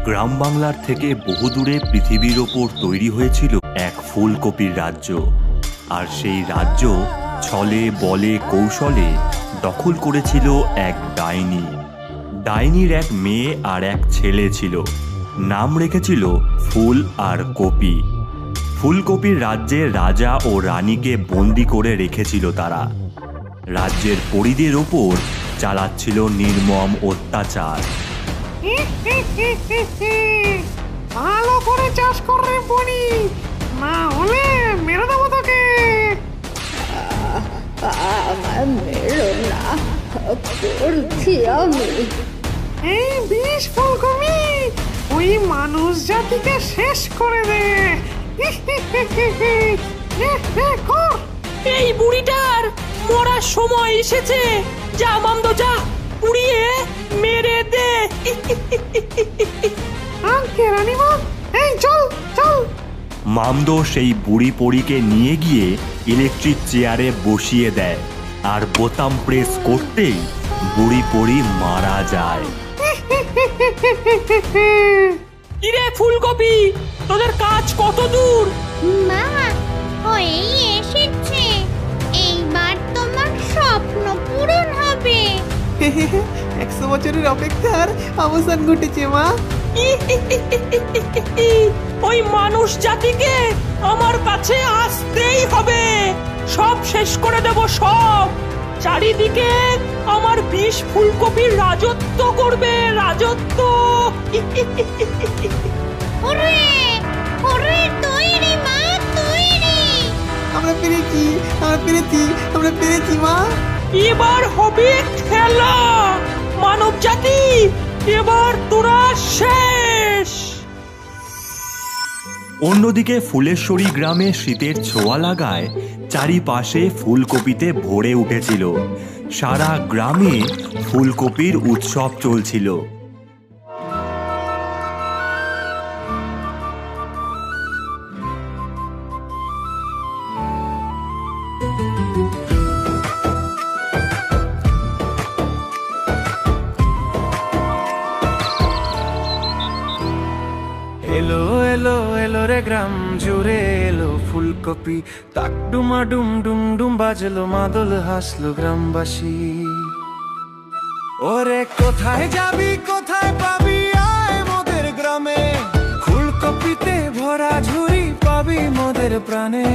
গ্রাম বাংলার থেকে বহুদূরে পৃথিবীর ওপর তৈরি হয়েছিল এক ফুলকপির রাজ্য। আর সেই রাজ্য ছলে বলে কৌশলে দখল করেছিল এক ডাইনি। ডাইনির এক মেয়ে আর এক ছেলে ছিল, নাম রেখেছিল ফুল আর কপি। ফুলকপির রাজ্যে রাজা ও রানীকে বন্দি করে রেখেছিল তারা। রাজ্যের পরিদের ওপর চালাচ্ছিল নির্মম অত্যাচার। ভালো করে চাষ করে বনি, না হলে মেরে দেবো তোকে। আমার মেরো না, করছি আমি। এই বিষ ফুলকপি ওই মানুষ জাতিকে শেষ করে দে। কর। এই বুড়িটার মরার সময় এসেছে। যা মামদো যা, পুড়িয়ে মেরে দে। আঙ্কে রানীমা, এই চল চল। মামদো সেই বুড়ি পরীকে নিয়ে গিয়ে ইলেকট্রিক চেয়ারে বসিয়ে দেয়, আর বোতাম প্রেস করতেই বুড়ি পরী মারা যায়। কিরে ফুলকপি, তোদের কাজ কত দূর? মা, হয়েই এসেছে। এইবার তোমার স্বপ্ন পূরণ হবে। 100 বছরের অপেক্ষার অবসান ঘটেছে মা। ওই মানুষ জাতিকে আমার কাছে আসতেই হবে। সব শেষ করে দেব, সব। চারিদিকে আমার বিষ ফুলকপির রাজত্ব করবে, রাজত্ব। ওরে ওরে, তৈরি মা, তৈরি। আমরা পেরেছি, আমরা পেরেছি, আমরা পেরেছি মা। এবার হবে খেলা। মানব জাতি, এবার তোরা শেষ। অন্যদিকে ফুলেশ্বরী গ্রামে শীতের ছোঁয়া লাগায় চারিপাশে ফুলকপিতে ভরে উঠেছিল। সারা গ্রামে ফুলকপির উৎসব চলছিল। এলো এলো এলো রে গ্রাম জুড়ে এলো ফুলকপি, তাক ডুমা ডুম ডুম ডুম বাজলো মাদল, হাসলো গ্রামবাসী। ওরে কোথায় যাবি, কোথায় পাবি, আয় মোদের গ্রামে। ফুলকপিতে ভরা ঝুড়ি পাবি মোদের প্রাণে।